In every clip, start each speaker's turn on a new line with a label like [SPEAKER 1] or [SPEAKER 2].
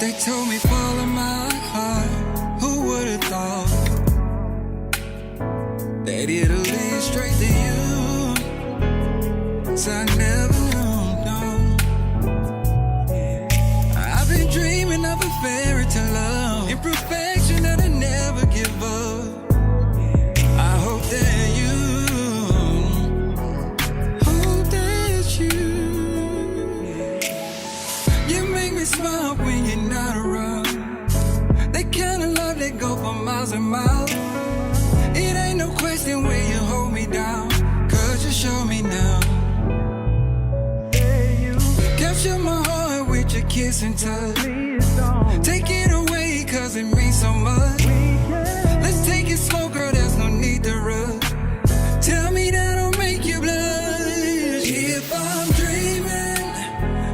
[SPEAKER 1] They told me follow my heart. Who would have thought that it'll lead straight to you? So I never knew, no. I've been dreaming of a fairy tale love, imperfection that I never give up. I hope that you make me smile when you're not around. That kind of love that go for miles and miles. It ain't no question when you hold me down, 'cause you show me now. Capture my heart with your kiss and touch. Take it away 'cause it means so much. Let's take it slow, girl, there's no need to rush. Tell me that I'll make you blush. If I'm dreaming,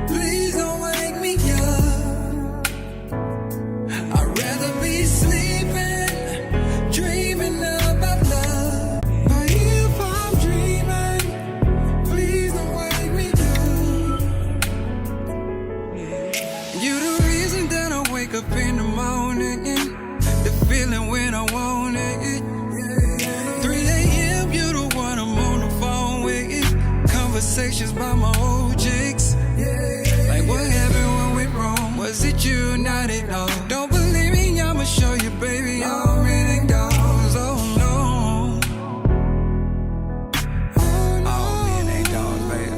[SPEAKER 1] please don't wake me up. I'd rather be sleeping, dreaming about love. But if I'm dreaming, please don't wake me up. You're the reason that I wake up in the morning, the feeling when I want it. 3 a.m. you're the one I'm on the phone with. Conversations by my old chicks. Like what happened when we wrong? Was it you, not at all? Don't believe me, I'ma show you, baby. I'm reading dolls, oh no. Oh, me and dolls, baby.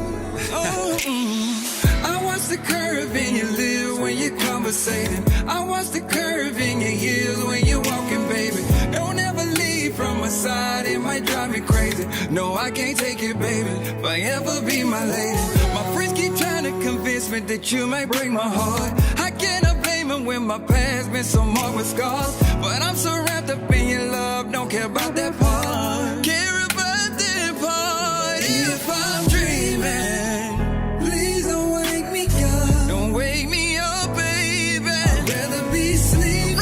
[SPEAKER 1] I watch the curve in your lips when you're conversating. I watch the curve in your heels when you're walking, baby. Don't ever leave from my side, it might drive me crazy. No, I can't take it, baby. Forever be my lady. My friends keep trying to convince me that you might break my heart. I cannot blame them when my past been so marked with scars. But I'm so wrapped up in your love, don't care about that part. Care about that part. If I'm dreaming, please don't wake me up. Don't wake me up, baby. I'd rather be sleeping.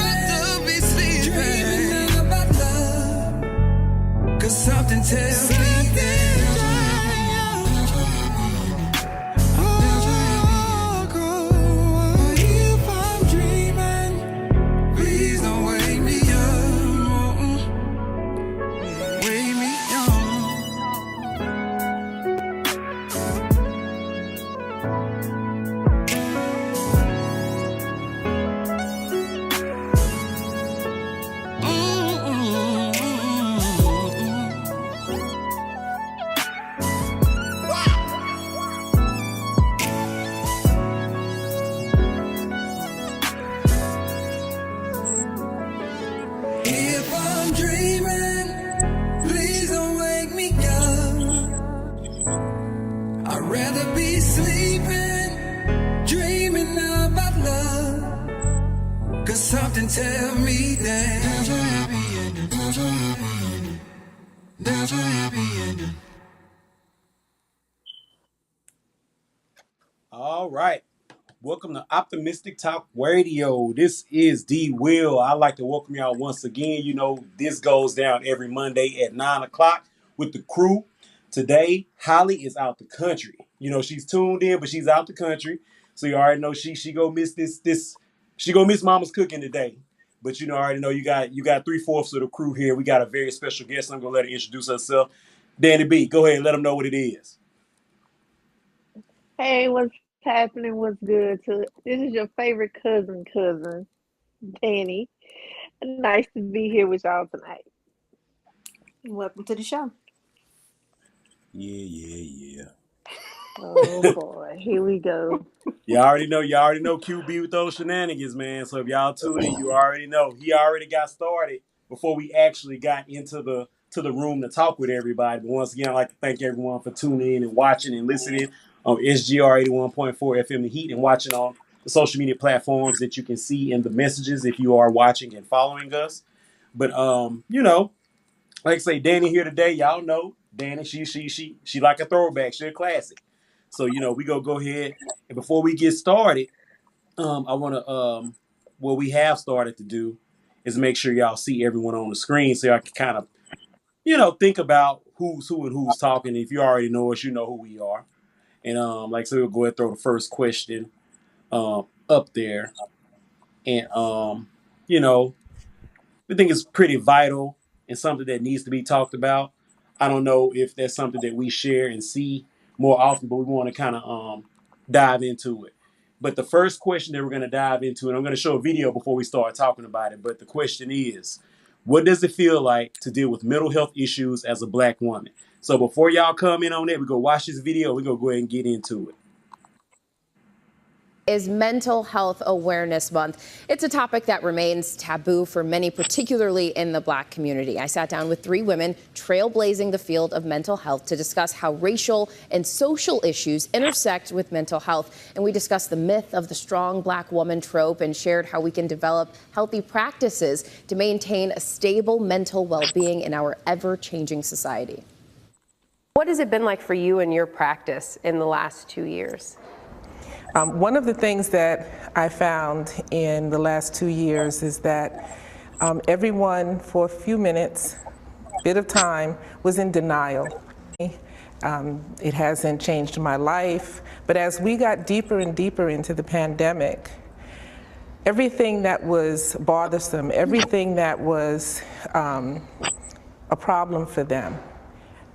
[SPEAKER 1] Dreaming about love. 'Cause something tells me that if I'm dreaming, please don't wake me up. Wake me up. If I'm dreaming, please don't wake me up. I'd rather be sleeping, dreaming about love. 'Cause something tell me that there's a happy ending. There's a happy ending. There's a happy ending.
[SPEAKER 2] All right. Welcome to Optimistic Talk Radio. This is D. Will. I'd like to welcome y'all once again. You know, this goes down every Monday at 9 o'clock with the crew. Today, Holli is out the country. You know, she's tuned in, but she's out the country. So you already know she gonna miss this. She gonna miss Mama's cooking today. But you know, I already know you got 3/4 of the crew here. We got a very special guest. I'm gonna let her introduce herself. Danny B, go ahead and let them know what it is.
[SPEAKER 3] Hey, what's happening? What's good? This is your favorite cousin, Danny. Nice to be here with y'all tonight.
[SPEAKER 4] Welcome to the show.
[SPEAKER 2] Yeah.
[SPEAKER 3] Oh boy, here we go.
[SPEAKER 2] Y'all already know QB with those shenanigans, man. So if y'all tune in, you already know. He already got started before we actually got into the room to talk with everybody. But once again, I'd like to thank everyone for tuning in and watching and listening on SGR 81.4 FM The Heat and watching on the social media platforms that you can see in the messages if you are watching and following us. But you know, like I say, Danni here today. Y'all know Danni. She like a throwback. She a classic. So we go ahead and before we get started, I want to what we have started to do is make sure y'all see everyone on the screen so y'all can kind of think about who's who and who's talking. If you already know us, you know who we are. And like so, we'll go ahead and throw the first question up there, and you know we think it's pretty vital and something that needs to be talked about. I don't know if that's something that we share and see more often, but we want to kind of dive into it. But the first question that we're going to dive into, and I'm going to show a video before we start talking about it, but the question is, what does it feel like to deal with mental health issues as a Black woman? So before y'all come in on that, we go watch this video. We're going to go ahead and get into it.
[SPEAKER 5] Is Mental Health Awareness Month. It's a topic that remains taboo for many, particularly in the Black community. I sat down with 3 women trailblazing the field of mental health to discuss how racial and social issues intersect with mental health. And we discussed the myth of the strong Black woman trope and shared how we can develop healthy practices to maintain a stable mental well-being in our ever-changing society. What has it been like for you and your practice in the last 2 years?
[SPEAKER 6] One of the things that I found in the last 2 years is that everyone, for a few minutes, bit of time, was in denial. It hasn't changed my life, but as we got deeper and deeper into the pandemic, everything that was bothersome, everything that was a problem for them,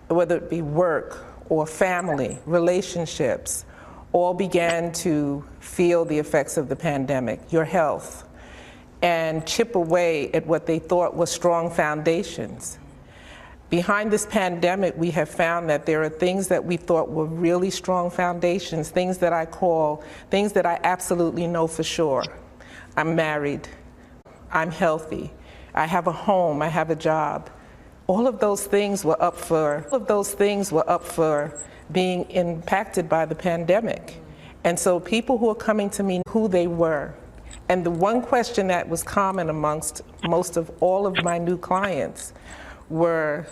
[SPEAKER 6] whether it be work or family, relationships, all began to feel the effects of the pandemic, your health, and chip away at what they thought were strong foundations. Behind this pandemic, we have found that there are things that we thought were really strong foundations, things that I absolutely know for sure. I'm married, I'm healthy, I have a home, I have a job. All of those things were up for being impacted by the pandemic. And so people who are coming to me, who they were. And the one question that was common amongst most of all of my new clients were,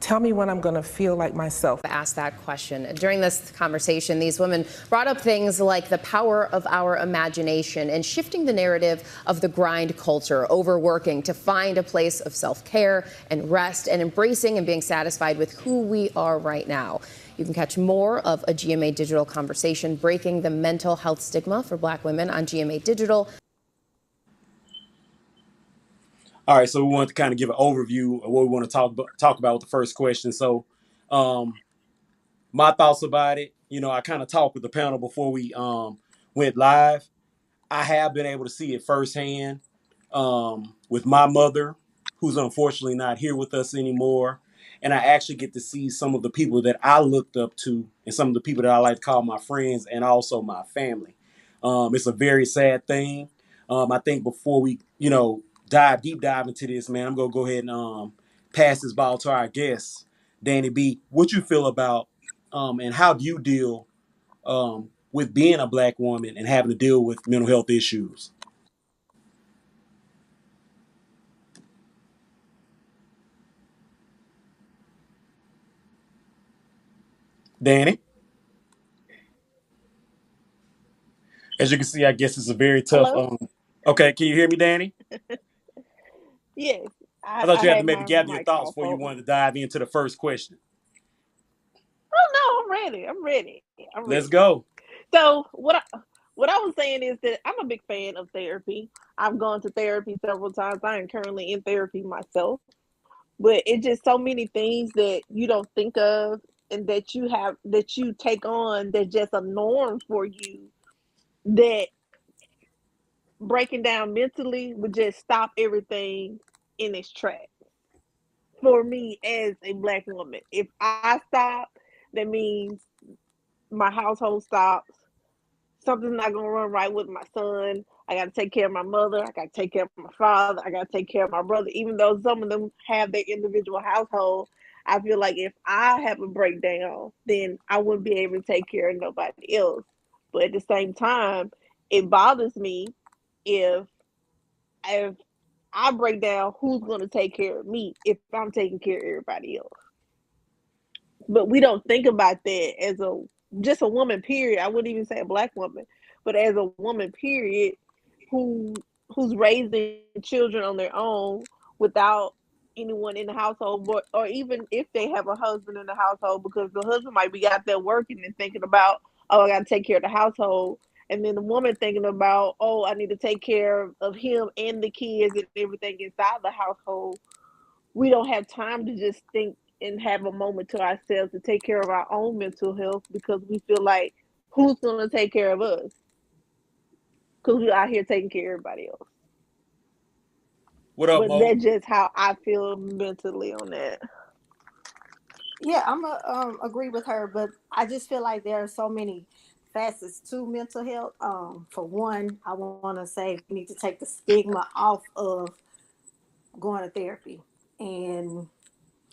[SPEAKER 6] tell me when I'm gonna feel like myself.
[SPEAKER 5] Asked that question. During this conversation, these women brought up things like the power of our imagination and shifting the narrative of the grind culture, overworking to find a place of self-care and rest and embracing and being satisfied with who we are right now. You can catch more of a GMA Digital conversation breaking the mental health stigma for Black women on GMA Digital.
[SPEAKER 2] All right, so we want to kind of give an overview of what we want to talk about with the first question. So, my thoughts about it, I kind of talked with the panel before we went live. I have been able to see it firsthand with my mother, who's unfortunately not here with us anymore. And I actually get to see some of the people that I looked up to and some of the people that I like to call my friends and also my family. It's a very sad thing. I think before we, deep dive into this, man, I'm going to go ahead and pass this ball to our guest, Danni B. What you feel about and how do you deal with being a Black woman and having to deal with mental health issues? Danni? As you can see, I guess it's a very tough.
[SPEAKER 3] Hello?
[SPEAKER 2] Okay, can you hear me, Danni?
[SPEAKER 3] Yes,
[SPEAKER 2] I thought
[SPEAKER 3] I
[SPEAKER 2] you had to
[SPEAKER 3] had
[SPEAKER 2] maybe
[SPEAKER 3] my
[SPEAKER 2] gather your
[SPEAKER 3] mic
[SPEAKER 2] thoughts
[SPEAKER 3] off.
[SPEAKER 2] before you
[SPEAKER 3] Oh
[SPEAKER 2] wanted to dive into the first question.
[SPEAKER 3] no, I'm ready. I'm ready. I'm
[SPEAKER 2] Let's
[SPEAKER 3] ready.
[SPEAKER 2] go.
[SPEAKER 3] So what I was saying is that I'm a big fan of therapy. I've gone to therapy several times. I am currently in therapy myself. But it's just so many things that you don't think of and that you take on that's just a norm for you, that breaking down mentally would just stop everything in its tracks. For me as a Black woman, if I stop, that means my household stops. Something's not gonna run right with my son. I gotta take care of my mother. I gotta take care of my father. I gotta take care of my brother. Even though some of them have their individual household, I feel like if I have a breakdown, then I wouldn't be able to take care of nobody else. But at the same time, it bothers me if if I break down who's going to take care of me if I'm taking care of everybody else. But we don't think about that as a just a woman. Period. I wouldn't even say a black woman, but as a woman. Period, who's raising children on their own without anyone in the household, or even if they have a husband in the household, because the husband might be out there working and thinking about, oh, I got to take care of the household, and then the woman thinking about, oh, I need to take care of him and the kids and everything inside the household. We don't have time to just think and have a moment to ourselves to take care of our own mental health, because we feel like, who's going to take care of us? Because we're out here taking care of everybody else.
[SPEAKER 2] What up,
[SPEAKER 3] But
[SPEAKER 2] Mo?
[SPEAKER 3] that's just how I feel mentally on that.
[SPEAKER 4] Yeah, I'm a agree with her, but I just feel like there are so many facets to mental health. For one, I want to say we need to take the stigma off of going to therapy, and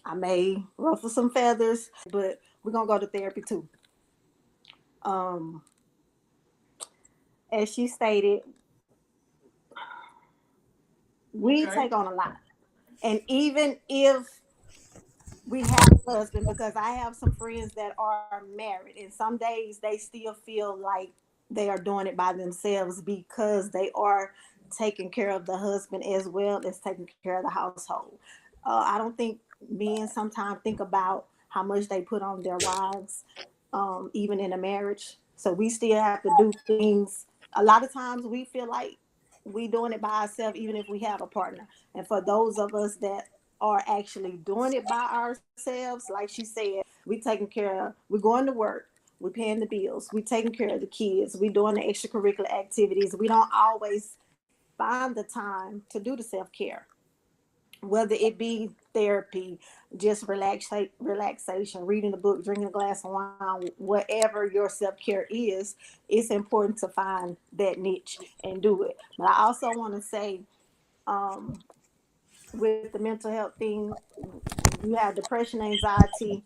[SPEAKER 4] I may ruffle some feathers, but we're gonna go to therapy too. Um, as she stated, we take on a lot, and even if we have a husband, because I have some friends that are married, and some days they still feel like they are doing it by themselves because they are taking care of the husband as well as taking care of the household. I don't think men sometimes think about how much they put on their wives, even in a marriage. So we still have to do things. A lot of times we feel like we doing it by ourselves, even if we have a partner. And for those of us that are actually doing it by ourselves, like she said, we taking care of, we're going to work, we're paying the bills, we taking care of the kids, we doing the extracurricular activities. We don't always find the time to do the self-care, whether it be therapy, just relaxation, reading a book, drinking a glass of wine, whatever your self-care is. It's important to find that niche and do it. But I also want to say, um, with the mental health thing, you have depression, anxiety.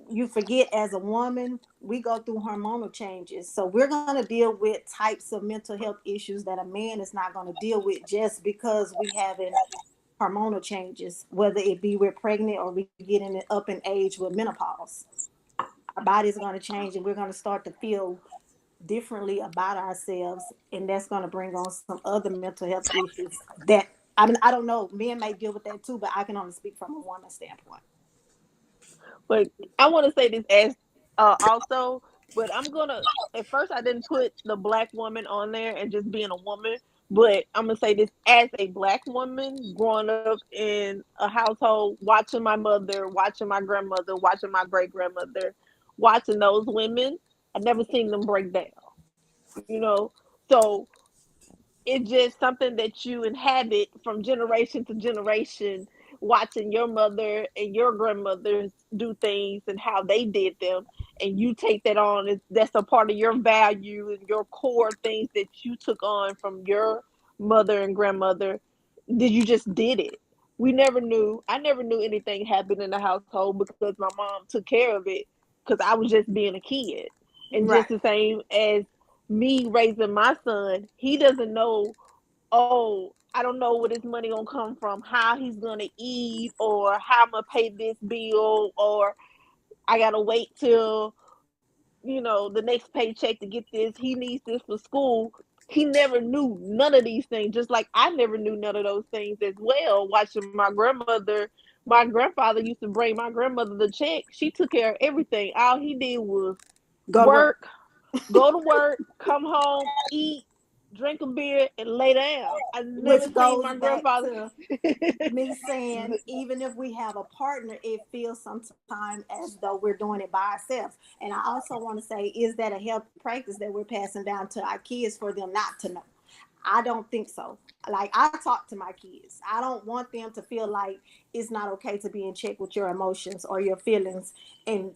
[SPEAKER 4] You forget, as a woman, we go through hormonal changes. So we're going to deal with types of mental health issues that a man is not going to deal with just because we having hormonal changes, whether it be we're pregnant or we getting it up in age with menopause. Our body's going to change, and we're going to start to feel differently about ourselves, and that's going to bring on some other mental health issues that, I mean, I don't know, men may deal with that too, but I can only speak from a woman's standpoint.
[SPEAKER 3] But I want to say this as also, but I'm gonna. At first, I didn't put the black woman on there and just being a woman. But I'm gonna say this as a black woman growing up in a household, watching my mother, watching my grandmother, watching my great grandmother, watching those women. I never seen them break down. You know, so it's just something that you inhabit from generation to generation, watching your mother and your grandmothers do things and how they did them, and you take that on. That's a part of your value and your core things that you took on from your mother and grandmother. Did you just did it? We never knew. I never knew anything happened in the household because my mom took care of it, because I was just being a kid. And just
[SPEAKER 4] Right.
[SPEAKER 3] the same as me raising my son, he doesn't know, oh, I don't know where this money gonna come from, how he's gonna eat, or how I'm gonna pay this bill, or I gotta wait till, the next paycheck to get this. He needs this for school. He never knew none of these things, just like I never knew none of those things as well. Watching my grandmother, my grandfather used to bring my grandmother the check. She took care of everything. All he did was
[SPEAKER 4] Go to work.
[SPEAKER 3] work, go to work, come home, eat, drink a beer, and lay down. I never
[SPEAKER 4] Which
[SPEAKER 3] seen
[SPEAKER 4] goes
[SPEAKER 3] my
[SPEAKER 4] back
[SPEAKER 3] grandfather.
[SPEAKER 4] to me saying, even if we have a partner, it feels sometimes as though we're doing it by ourselves. And I also want to say, is that a health practice that we're passing down to our kids for them not to know? I don't think so. Like, I talk to my kids. I don't want them to feel like it's not okay to be in check with your emotions or your feelings, and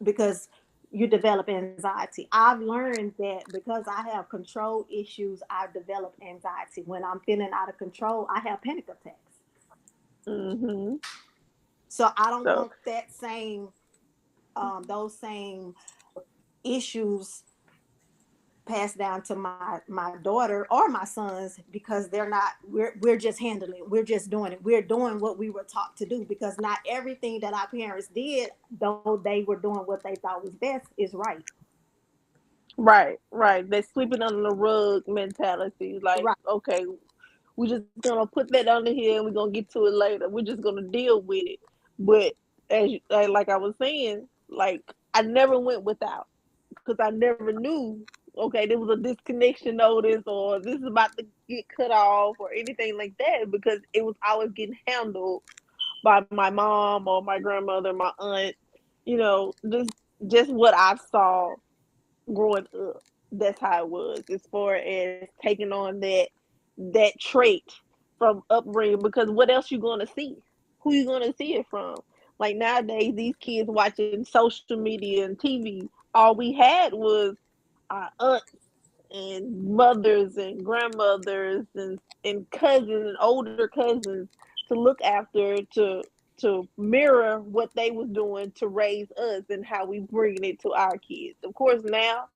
[SPEAKER 4] because you develop anxiety. I've learned that because I have control issues, I've developed anxiety. When I'm feeling out of control, I have panic attacks.
[SPEAKER 3] Hmm.
[SPEAKER 4] So I don't
[SPEAKER 3] So
[SPEAKER 4] want that same those same issues pass down to my daughter or my sons, because they're not, we're just handling it. We're just doing it. We're doing what we were taught to do, because not everything that our parents did, though they were doing what they thought was best, is right.
[SPEAKER 3] Right, right. That sweeping under the rug mentality. Like,
[SPEAKER 4] Right.
[SPEAKER 3] okay, we're just gonna put that under here and we're gonna get to it later. We're just gonna deal with it. But like I was saying, like I never went without, because I never knew. Okay, there was a disconnection notice, or this is about to get cut off, or anything like that, because it was always getting handled by my mom or my grandmother, my aunt. You know, just what I saw growing up. That's how it was, as far as taking on that trait from upbringing. Because what else you gonna see? Who you gonna see it from? Like nowadays, these kids watching social media and TV. All we had was our aunts and mothers and grandmothers and cousins and older cousins to look after, to mirror what they was doing to raise us, and how we bringing it to our kids. Of course, now,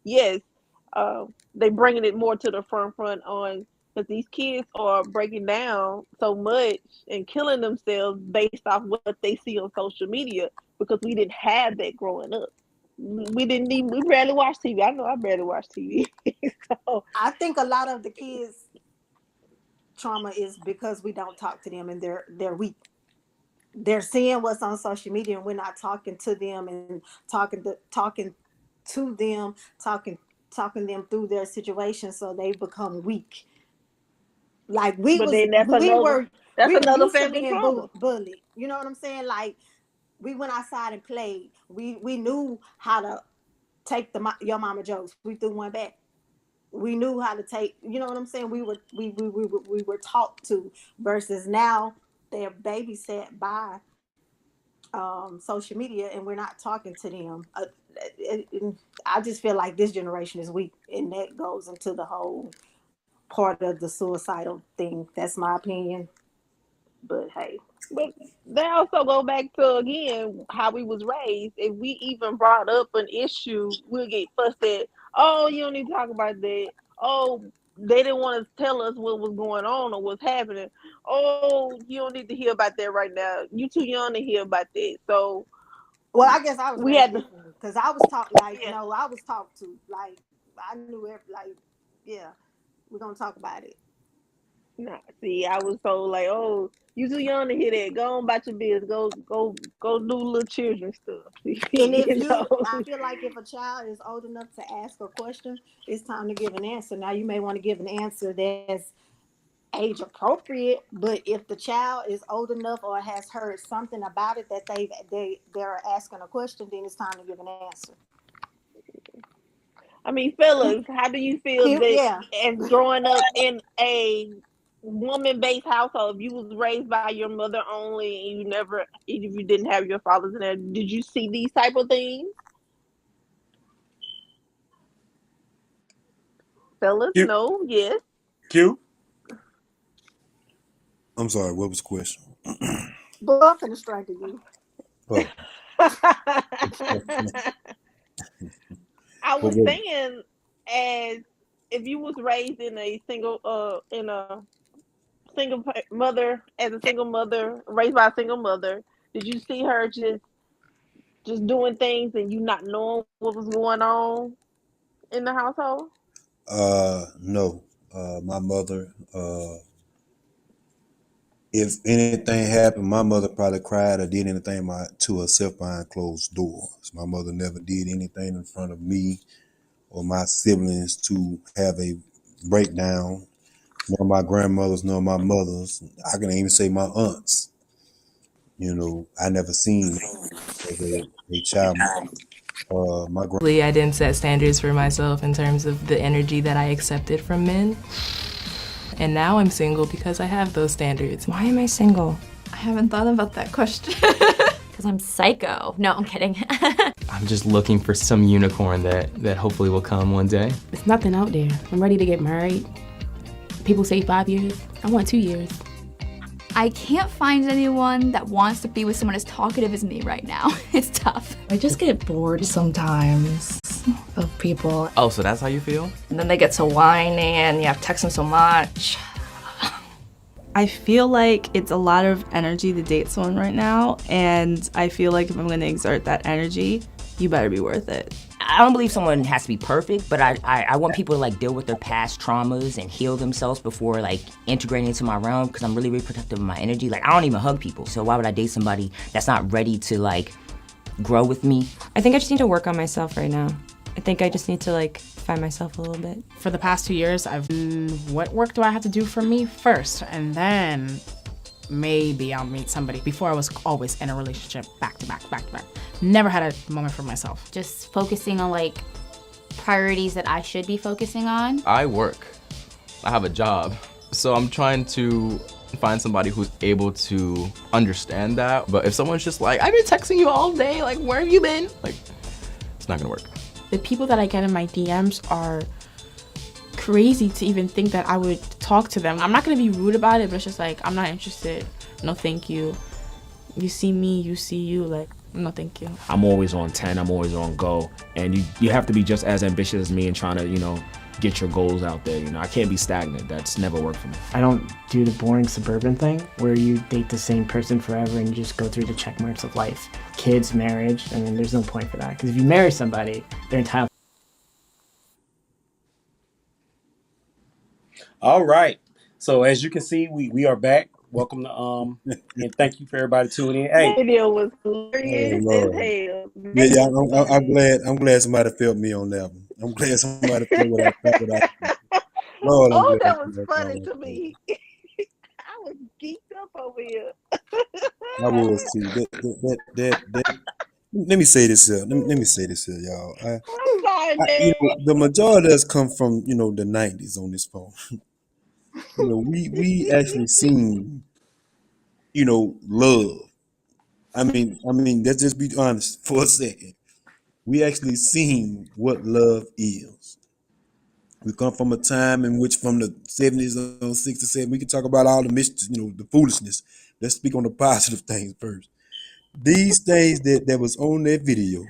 [SPEAKER 3] yes, they bringing it more to the front on, because these kids are breaking down so much and killing themselves based off what they see on social media, because we didn't have that growing up. We barely watch TV. I know I barely watch TV. So
[SPEAKER 4] I think a lot of the kids trauma is because we don't talk to them, and they're weak. They're seeing what's on social media, and we're not talking to them and to them, talking them through their situation, so they become weak. Like
[SPEAKER 3] but then that's
[SPEAKER 4] we were
[SPEAKER 3] another
[SPEAKER 4] used to
[SPEAKER 3] family
[SPEAKER 4] being
[SPEAKER 3] trauma.
[SPEAKER 4] bullied. You know what I'm saying? Like, we went outside and played. We knew how to take your mama jokes. We threw one back. We knew how to take. You know what I'm saying? We were taught to. Versus now, they're babysat by social media, and we're not talking to them. I just feel like this generation is weak, and that goes into the whole part of the suicidal thing. That's my opinion. But hey,
[SPEAKER 3] But they also go back to, again, how we was raised. If we even brought up an issue, we'll get fussed at. Oh, you don't need to talk about that. Oh, they didn't want to tell us what was going on or what's happening. Oh, you don't need to hear about that right now. You too young to hear about that. So
[SPEAKER 4] well, I guess I was
[SPEAKER 3] we
[SPEAKER 4] raised
[SPEAKER 3] had to.
[SPEAKER 4] differently, because I was taught, like,
[SPEAKER 3] Yeah.
[SPEAKER 4] no, I was taught to, like, I knew like, yeah, we're gonna talk about it.
[SPEAKER 3] Nah, see, I was told like, oh, you too young to hear that. Go on about your business. Go do little children stuff.
[SPEAKER 4] And if
[SPEAKER 3] You know.
[SPEAKER 4] I feel like if a child is old enough to ask a question, it's time to give an answer. Now, you may want to give an answer that's age appropriate, but if the child is old enough or has heard something about it that they're asking a question, then it's time to give an answer.
[SPEAKER 3] I mean, fellas, how do you feel that,
[SPEAKER 4] Yeah.
[SPEAKER 3] as growing up in a woman-based household, if you was raised by your mother only and if you didn't have your fathers in there, did you see these type of things? Fellas,
[SPEAKER 2] Q.
[SPEAKER 3] no, yes.
[SPEAKER 2] Q.
[SPEAKER 7] I'm sorry, what was the question?
[SPEAKER 4] But I'm finna strangle you.
[SPEAKER 7] Oh,
[SPEAKER 3] I
[SPEAKER 7] what
[SPEAKER 3] was
[SPEAKER 7] was
[SPEAKER 3] saying, as if you was raised in a single mother, as a single mother, raised by a single mother, did you see her just doing things and you not knowing what was going on in the household?
[SPEAKER 7] No. My mother, if anything happened, my mother probably cried or did anything to herself behind closed doors. My mother never did anything in front of me or my siblings to have a breakdown, nor my grandmothers, nor my mothers. I can even say my aunts. I never seen as a child. My
[SPEAKER 8] I didn't set standards for myself in terms of the energy that I accepted from men. And now I'm single because I have those standards.
[SPEAKER 9] Why am I single? I haven't thought about that question. Because I'm psycho. No, I'm kidding.
[SPEAKER 10] I'm just looking for some unicorn that hopefully will come one day.
[SPEAKER 11] There's nothing out there. I'm ready to get married. People say 5 years. I want 2 years.
[SPEAKER 12] I can't find anyone that wants to be with someone as talkative as me right now. It's tough.
[SPEAKER 13] I just get bored sometimes.
[SPEAKER 11] of people.
[SPEAKER 10] Oh, so that's how you feel?
[SPEAKER 11] And then they get to whining and you have to text them so much.
[SPEAKER 13] I feel like it's a lot of energy to date someone right now, and I feel like if I'm gonna exert that energy, you better be worth it.
[SPEAKER 14] I don't believe someone has to be perfect, but I want people to like deal with their past traumas and heal themselves before like integrating into my realm, because I'm really, really protective of my energy. Like I don't even hug people, so why would I date somebody that's not ready to like grow with me?
[SPEAKER 11] I think I just need to work on myself right now. I think I just need to like find myself a little bit.
[SPEAKER 15] For the past 2 years, what work do I have to do for me first? And then maybe I'll meet somebody. Before I was always in a relationship back to back. Never had a moment for myself.
[SPEAKER 12] Just focusing on like priorities that I should be focusing on.
[SPEAKER 10] I work. I have a job. So I'm trying to find somebody who's able to understand that. But if someone's just like, I've been texting you all day, like, where have you been? Like, it's not gonna work.
[SPEAKER 13] The people that I get in my DMs are crazy to even think that I would talk to them. I'm not gonna be rude about it, but it's just like, I'm not interested. No, thank you. You see me, you see you, like, no, thank you.
[SPEAKER 16] I'm always on 10, I'm always on go. And you have to be just as ambitious as me in trying to, get your goals out there. I can't be stagnant. That's never worked for me.
[SPEAKER 17] I don't do the boring suburban thing where you date the same person forever and you just go through the check marks of life. Kids, marriage, there's no point for that. Because if you marry somebody, they're entitled.
[SPEAKER 2] All right. So as you can see, we are back. Welcome to and thank you for everybody tuning in. Hey,
[SPEAKER 3] That video was hilarious as hell.
[SPEAKER 7] I'm glad somebody felt me on that one. I'm glad somebody felt what I thought. Lord,
[SPEAKER 3] Oh, that was funny to me. I was geeked up over here.
[SPEAKER 7] I was too. That. Let me say this here. Let me say this here, y'all.
[SPEAKER 3] I'm sorry, man.
[SPEAKER 7] The majority of us come from the 90s on this phone. We actually seen love. I mean, let's just be honest for a second. We actually seen what love is. We come from a time in which, from the 70s or 67, we can talk about all the the foolishness. Let's speak on the positive things first. These things that was on that video,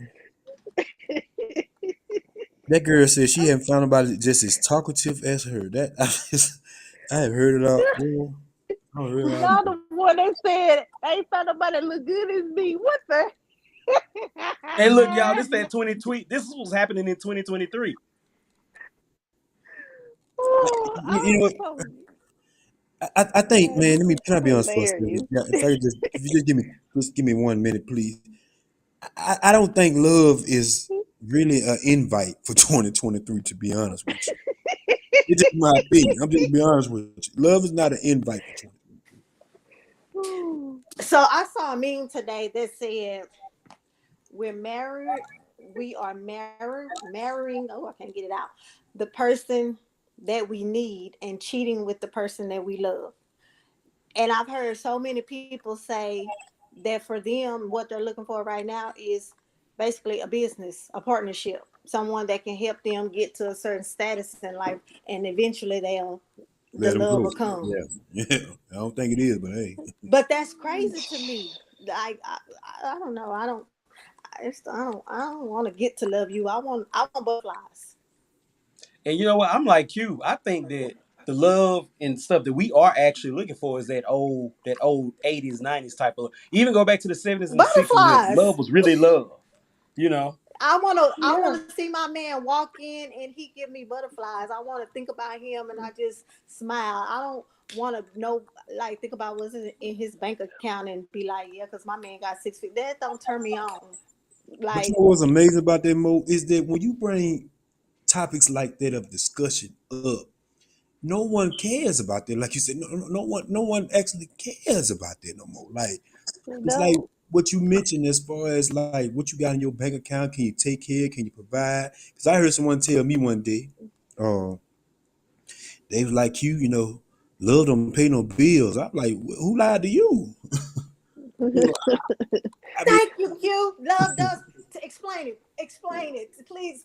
[SPEAKER 7] that girl said she hadn't found nobody just as talkative as her. That I have heard it all.
[SPEAKER 3] Y'all the one that said, I ain't found nobody that look good as me. What the?
[SPEAKER 2] Hey, look, y'all, this that 2020. This was happening in 2023.
[SPEAKER 7] I think, man. Can I be honest for a second? Yeah, if you just give me 1 minute, please. I don't think love is really an invite for 2023. To be honest with you, it's just my opinion. I'm just be honest with you. Love is not an invite for 2023.
[SPEAKER 4] So I saw a meme today that said, "We're married. We are marrying. Oh, I can't get it out. The person that we need and cheating with the person that we love." And I've heard so many people say that for them, what they're looking for right now is basically a business, a partnership, someone that can help them get to a certain status in life, and eventually the love will come.
[SPEAKER 7] Yeah. I don't think it is, but hey.
[SPEAKER 4] But that's crazy to me. I don't know. I don't want to get to love you. I want butterflies.
[SPEAKER 2] And you know what? I'm like you. I think that the love and stuff that we are actually looking for is that old 80s, 90s type of. Even go back to the 70s and the 60s. Love was really love.
[SPEAKER 4] I want to see my man walk in and he give me butterflies. I want to think about him and I just smile. I don't want to think about what's in his bank account and be like, yeah, because my man got 6 feet. That don't turn me on.
[SPEAKER 7] But what's amazing about that, Mo, is that when you bring topics like that of discussion up, no one cares about that. Like you said, no one actually cares about that no more. Like it's like what you mentioned as far as like what you got in your bank account. Can you take care? Can you provide? Because I heard someone tell me one day, they was like, love don't pay no bills. I'm like, who lied to you?
[SPEAKER 4] Thank you, Q. Love does. Explain it. Please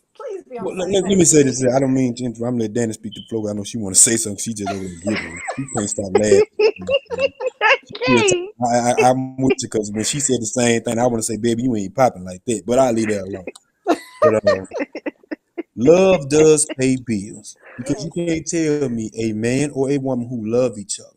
[SPEAKER 4] be on.
[SPEAKER 7] Let me say this. I don't mean to interrupt. I'm gonna let Danni speak the floor. I know she want to say something. She just over there giggling. She can't stop laughing. I'm with you because when she said the same thing, I want to say, baby, you ain't popping like that. But I'll leave that alone. But Love does pay bills because you can't tell me a man or a woman who love each other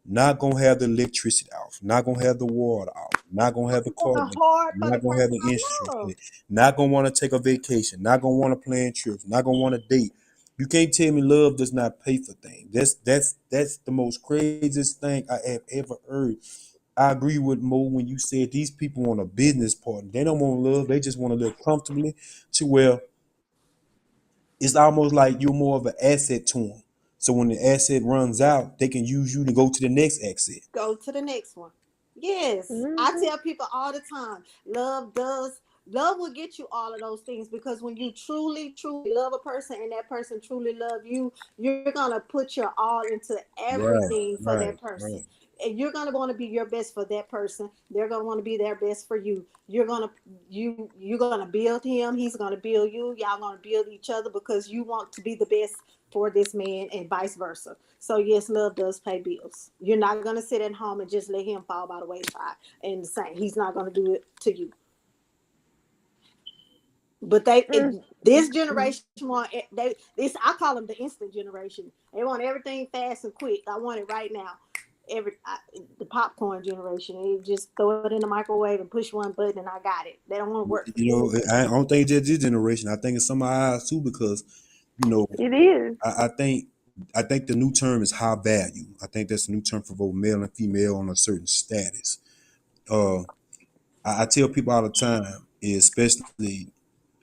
[SPEAKER 7] not gonna have the electricity off, not gonna have the water off, not gonna have the car
[SPEAKER 4] a
[SPEAKER 7] note,
[SPEAKER 4] hard for the
[SPEAKER 7] not gonna have
[SPEAKER 4] person
[SPEAKER 7] the
[SPEAKER 4] I
[SPEAKER 7] insurance,
[SPEAKER 4] love.
[SPEAKER 7] paid, not gonna want to take a vacation, not gonna want to plan trips, not gonna want to date. You can't tell me love does not pay for things. That's the most craziest thing I have ever heard. I agree with Mo when you said these people want a business partner. They don't want love. They just want to live comfortably to where it's almost like you're more of an asset to them. So when the asset runs out, they can use you to go to the next asset.
[SPEAKER 4] Go to the next one. Yes, I
[SPEAKER 3] Mm-hmm.
[SPEAKER 4] tell people all the time, love will get you all of those things because when you truly love a person and that person truly love you, you're gonna put your all into
[SPEAKER 7] Right,
[SPEAKER 4] everything for that
[SPEAKER 7] right,
[SPEAKER 4] person.
[SPEAKER 7] right.
[SPEAKER 4] And you're gonna want to be your best for that person. They're gonna want to be their best for you. You're gonna build him. He's gonna build you. Y'all gonna build each other because you want to be the best for this man and vice versa. So yes, love does pay bills. You're not gonna sit at home and just let him fall by the wayside and say he's not gonna do it to you. But this generation want this. I call them the instant generation. They want everything fast and quick. I want it right now. The popcorn generation. They just throw it in the microwave and push one button and I got it. They don't want to work for
[SPEAKER 7] You know,
[SPEAKER 4] anything.
[SPEAKER 7] I don't think just this generation. I think it's some of ours too because, you know,
[SPEAKER 3] It is.
[SPEAKER 7] I think the new term is high value. I think that's the new term for both male and female on a certain status. Uh, I tell people all the time, especially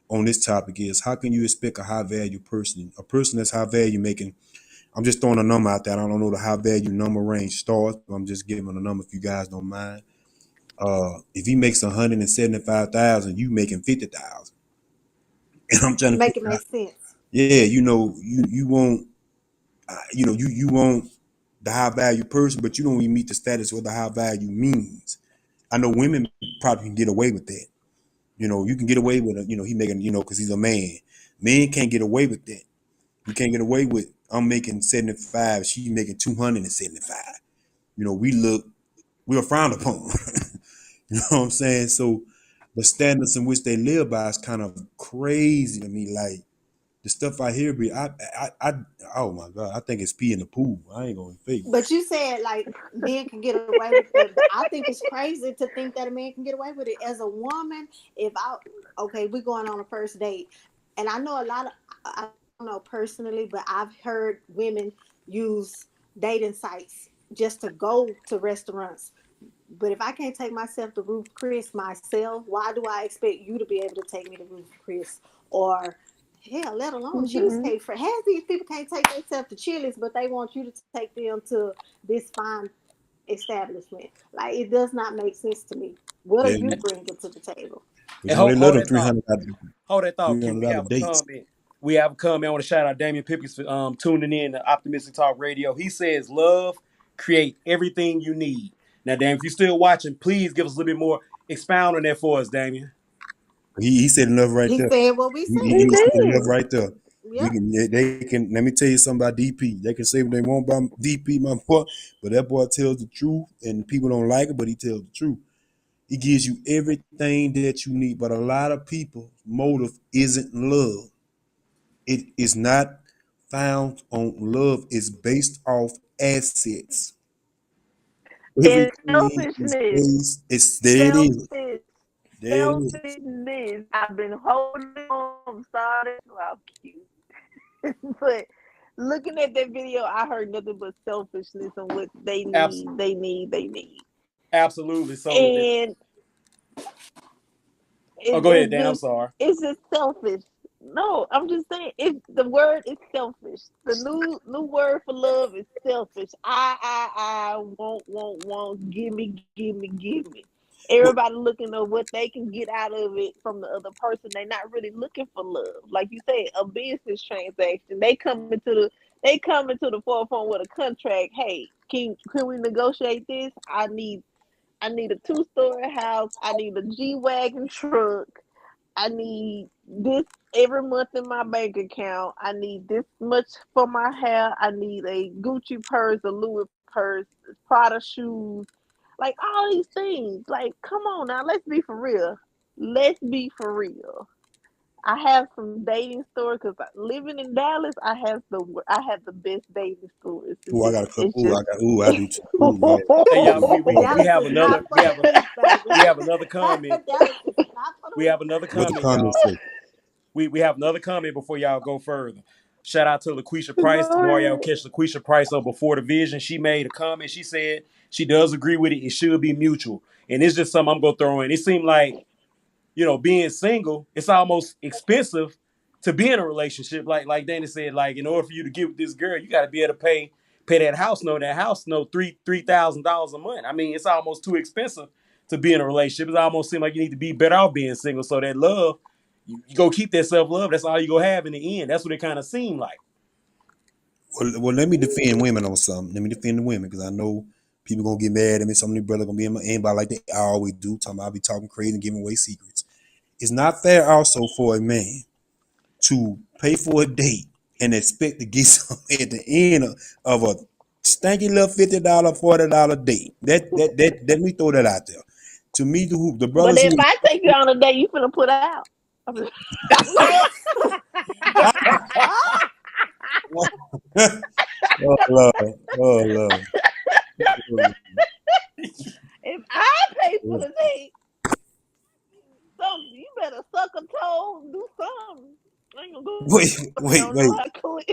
[SPEAKER 7] on this topic, is how can you expect a high value person, a person that's high value making? I'm just throwing a number out there. I don't know the high value number range starts. But I'm just giving a number if you guys don't mind. If he makes 175,000, you making 50,000, and I'm trying to
[SPEAKER 4] Make it
[SPEAKER 7] figure out.
[SPEAKER 4] make sense.
[SPEAKER 7] Yeah, you want you want the high value person, but you don't even meet the status what the high value means. I know women probably can get away with that. You can get away with it. He making because he's a man. Men can't get away with that. You can't get away with I'm making 75, she making 275. We are frowned upon. You know what I'm saying? So the standards in which they live by is kind of crazy to me. Like the stuff I hear, oh my god, I think it's pee in the pool. I ain't gonna fake it.
[SPEAKER 4] But you said like men can get away with it. I think it's crazy to think that a man can get away with it. As a woman, if I okay, we're going on a first date, and I know a lot of I don't know personally, but I've heard women use dating sites just to go to restaurants. But if I can't take myself to Ruth Chris myself, why do I expect you to be able to take me to Ruth Chris or hell, let alone
[SPEAKER 3] Mm-hmm.
[SPEAKER 4] cheesecake? For half these people can't take themselves to Chili's, but they want you to take them to this fine establishment. Like it does not make sense to me. What are
[SPEAKER 7] Yeah,
[SPEAKER 4] you bringing to the table?
[SPEAKER 7] but
[SPEAKER 2] And
[SPEAKER 7] they
[SPEAKER 2] hold
[SPEAKER 7] let them
[SPEAKER 2] that
[SPEAKER 7] three
[SPEAKER 2] thought.
[SPEAKER 7] hundred
[SPEAKER 2] Hold that thought,
[SPEAKER 7] three
[SPEAKER 2] Q.
[SPEAKER 7] hundred
[SPEAKER 2] We
[SPEAKER 7] dollar
[SPEAKER 2] have a
[SPEAKER 7] dates.
[SPEAKER 2] comment. We have a comment. I want to shout out Damian Pippins for tuning in to Optimistic Talk Radio. He says, "Love create everything you need." Now, Dan, if you're still watching, please give us a little bit more expound on that for us, Damian.
[SPEAKER 7] He said enough right
[SPEAKER 4] He
[SPEAKER 7] there.
[SPEAKER 4] said what we
[SPEAKER 7] He,
[SPEAKER 3] He
[SPEAKER 4] said.
[SPEAKER 7] he said enough
[SPEAKER 3] did.
[SPEAKER 7] right there. We
[SPEAKER 4] Yep.
[SPEAKER 7] can they can let me tell you something about DP. They can say what they want about DP, my boy, but that boy tells the truth, and people don't like it, but he tells the truth. He gives you everything that you need, but a lot of people motive isn't love. It is not found on love. It's based off assets.
[SPEAKER 3] And
[SPEAKER 7] Everything is
[SPEAKER 3] selfishness.
[SPEAKER 7] based. It's there. It is.
[SPEAKER 3] Selfish.
[SPEAKER 7] There it is.
[SPEAKER 3] Selfishness. I've been holding on. I'm sorry. Wow, cute. But looking at that video, I heard nothing but selfishness and what they
[SPEAKER 2] Abs-
[SPEAKER 3] need. They need. They need.
[SPEAKER 2] Absolutely. So,
[SPEAKER 3] And
[SPEAKER 2] oh,
[SPEAKER 3] it,
[SPEAKER 2] go ahead,
[SPEAKER 3] it's
[SPEAKER 2] Dan. I'm
[SPEAKER 3] just
[SPEAKER 2] sorry.
[SPEAKER 3] it's just selfish. No, I'm just saying it. The word is selfish. The new word for love is selfish. I want. Give me.
[SPEAKER 7] Well,
[SPEAKER 3] Everybody looking at what they can get out of it from the other person. They're not really looking for love. Like you said, a business transaction. They come into the forefront with a contract. Hey, can we negotiate this? I need a two-story house. I need a G-Wagon truck. I need this every month in my bank account. I need this much for my hair. I need a Gucci purse, a Louis purse, Prada shoes, like all these things. Like, come on now, let's be for real. Let's be for real. I have some dating stories because living in Dallas, I have the best dating stories.
[SPEAKER 7] Oh, I got a couple.
[SPEAKER 3] It's just
[SPEAKER 7] I do too. Ooh, yeah.
[SPEAKER 2] Hey y'all, we
[SPEAKER 4] Dallas
[SPEAKER 2] have
[SPEAKER 4] is not
[SPEAKER 2] another
[SPEAKER 4] for the weak, baby.
[SPEAKER 2] we have another comment.
[SPEAKER 4] Dallas is not for the
[SPEAKER 2] We
[SPEAKER 4] weak.
[SPEAKER 2] have another
[SPEAKER 7] What the
[SPEAKER 2] comment,
[SPEAKER 7] comments
[SPEAKER 2] y'all.
[SPEAKER 7] say?
[SPEAKER 2] We have another comment before y'all go further. Shout out to LaQuisha Price.
[SPEAKER 3] Go
[SPEAKER 2] Tomorrow y'all
[SPEAKER 3] ahead.
[SPEAKER 2] catch LaQuisha Price on Before the Vision. She made a comment. She said she does agree with it. It should be mutual. And it's just something I'm gonna throw in. It seemed like, being single, it's almost expensive to be in a relationship. Like Danny said, like in order for you to get with this girl, you gotta be able to pay that house note. That house note $3,000 a month. I mean, it's almost too expensive to be in a relationship. It almost seems like you need to be better off being single. So that love, you go keep that self-love. That's all you go have in the end. That's what it kind of seemed like.
[SPEAKER 7] Well, let me defend women on something. Let me defend the women because I know people gonna get mad at me. Some of these brothers gonna be in my inbox like they always do. Talking about I be talking crazy and giving away secrets. It's not fair also for a man to pay for a date and expect to get something at the end of a stanky little $50, $40 date. That let me throw that out there. To me, the
[SPEAKER 3] But
[SPEAKER 7] brothers
[SPEAKER 3] if
[SPEAKER 7] who
[SPEAKER 3] I take you on a date, you finna put out.
[SPEAKER 7] oh Lord, oh Lord.
[SPEAKER 3] If I pay for the date, so you better suck a toe, do something. I ain't gonna go.
[SPEAKER 7] Wait,
[SPEAKER 3] I
[SPEAKER 7] wait,
[SPEAKER 3] don't
[SPEAKER 7] wait.
[SPEAKER 3] know how clean.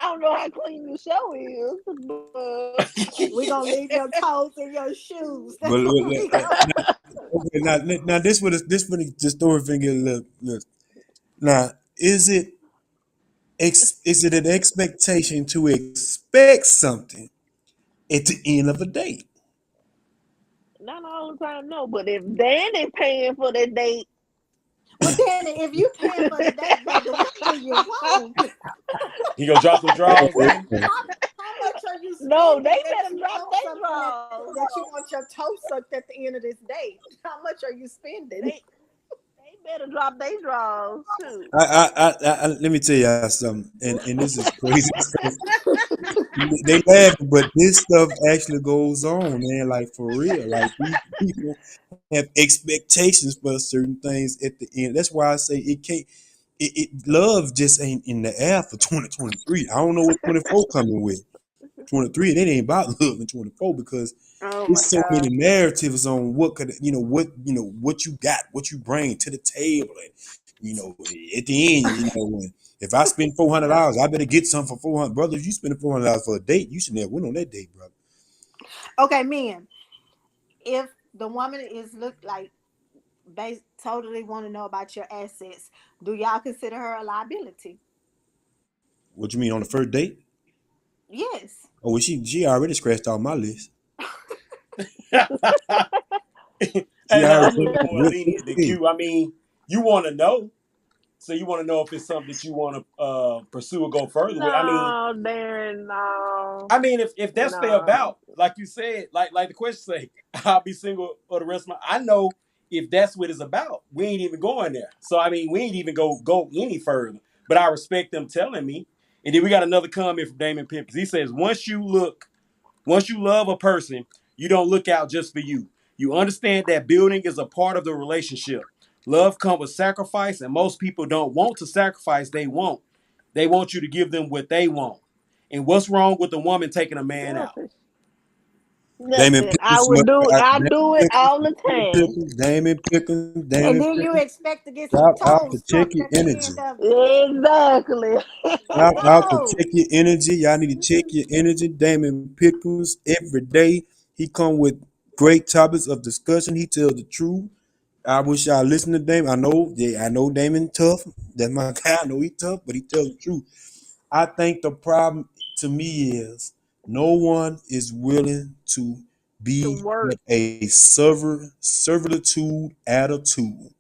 [SPEAKER 3] I don't know how clean the show is, but
[SPEAKER 4] We're gonna leave your toes in your shoes. That's
[SPEAKER 7] But
[SPEAKER 4] what we gonna
[SPEAKER 7] okay, now this what the story finger look. Now, is it an expectation to expect something at the end of a date?
[SPEAKER 3] not all the time. No, but if Danny paying for the date,
[SPEAKER 4] Well, Danny, if you paying for the date, baby, what do you want?
[SPEAKER 2] He gonna drop the draws, Danny.
[SPEAKER 4] How much are you spending
[SPEAKER 3] no, they
[SPEAKER 4] that
[SPEAKER 3] better
[SPEAKER 4] you
[SPEAKER 3] drop
[SPEAKER 4] want
[SPEAKER 3] their
[SPEAKER 4] something
[SPEAKER 3] draws.
[SPEAKER 4] that you want your toe sucked at the end of this date? How much are you spending?
[SPEAKER 3] They better drop their draws too.
[SPEAKER 7] Let me tell y'all something, and this is crazy stuff. They laughing, but this stuff actually goes on, man. Like for real, like these people have expectations for certain things at the end. That's why I say it can't. Love just ain't in the air for 2023. I don't know what 24 coming with. 23, it ain't about love in 24 because
[SPEAKER 3] Oh my
[SPEAKER 7] there's so
[SPEAKER 3] god.
[SPEAKER 7] many narratives on what could what you got, what you bring to the table, and at the end, if I spend $400, I better get something for 400. Brother, if you spend $400 for a date, you should never win on that date, brother.
[SPEAKER 4] Okay, men. If the woman is totally want to know about your assets, do y'all consider her a liability?
[SPEAKER 7] What you mean on the first date?
[SPEAKER 4] Yes.
[SPEAKER 7] Oh, well, she already scratched off my list. She
[SPEAKER 2] And
[SPEAKER 7] already
[SPEAKER 2] I'm a little more lenient than Q. I mean, you want to know, so you want to know if it's something that you want to pursue or go further with.
[SPEAKER 3] No, Darren, no.
[SPEAKER 2] I mean, if that's what they
[SPEAKER 3] No.
[SPEAKER 2] about, like you said, like the question say, I'll be single for the rest of my. I know if that's what it's about, we ain't even going there. So I mean, we ain't even go any further. But I respect them telling me. And then we got another comment from Damon Pimp because he says, once you love a person, you don't look out just for you. You understand that building is a part of the relationship. Love comes with sacrifice, and most people don't want to sacrifice. They won't. They want you to give them what they want. And what's wrong with a woman taking a man out?
[SPEAKER 3] Selfish.
[SPEAKER 7] Damon
[SPEAKER 3] Nothing. I
[SPEAKER 7] Pickens,
[SPEAKER 3] would do. I do it all the time.
[SPEAKER 4] And
[SPEAKER 7] Damon
[SPEAKER 4] then you
[SPEAKER 7] Pickens.
[SPEAKER 4] expect to get some
[SPEAKER 7] Shout out to
[SPEAKER 4] toes
[SPEAKER 7] check
[SPEAKER 4] sucked
[SPEAKER 7] your
[SPEAKER 4] at the
[SPEAKER 7] energy.
[SPEAKER 4] end of it.
[SPEAKER 3] Exactly.
[SPEAKER 7] Shout out to
[SPEAKER 4] No.
[SPEAKER 7] check your energy. Y'all need to check your energy. Damon Pickles every day. He come with great topics of discussion. He tells the truth. I wish y'all listen to Damon. I know Damon tough. That's my guy. I know he tough, but he tells the truth. I think the problem to me is no one is willing to
[SPEAKER 3] To
[SPEAKER 7] be
[SPEAKER 3] work.
[SPEAKER 7] a servitude attitude.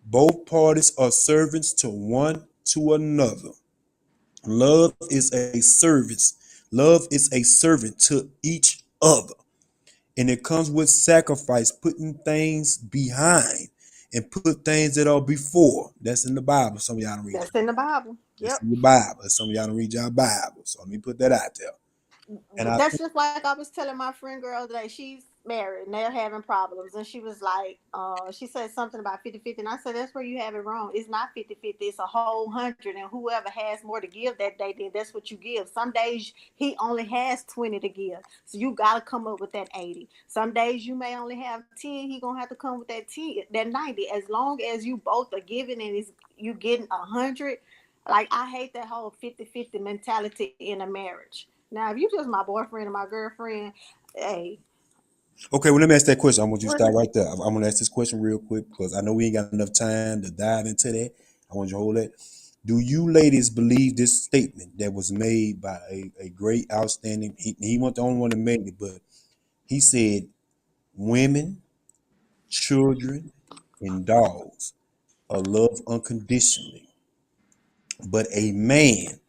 [SPEAKER 7] Both parties are servants to one to another. Love is a service. Love is a servant to each other. And it comes with sacrifice, putting things behind and put things that are before. That's in the Bible. Some of y'all don't read
[SPEAKER 4] That's
[SPEAKER 7] your
[SPEAKER 4] in the Bible.
[SPEAKER 7] That's
[SPEAKER 4] Yep.
[SPEAKER 7] in the Bible. Some of y'all don't read your Bible. So let me put that out there. And I
[SPEAKER 4] That's
[SPEAKER 7] think,
[SPEAKER 4] just like I was telling my friend girl today. She's married and they're having problems. And she was like, she said something about 50-50. And I said, that's where you have it wrong. It's not 50-50. It's a whole 100. And whoever has more to give that day, then that's what you give. Some days he only has 20 to give. So you got to come up with that 80. Some days you may only have 10. He going to have to come with that 10, that 90. As long as you both are giving and you getting 100. Like, I hate that whole 50-50 mentality in a marriage. Now, if you just my boyfriend or my girlfriend, hey.
[SPEAKER 7] okay, well, let me ask that question. I want you to stop right there. I'm going to ask this question real quick because I know we ain't got enough time to dive into that. I want you to hold that. Do you ladies believe this statement that was made by a great, outstanding, he wasn't the only one that made it, but he said, women, children, and dogs are loved unconditionally, but a man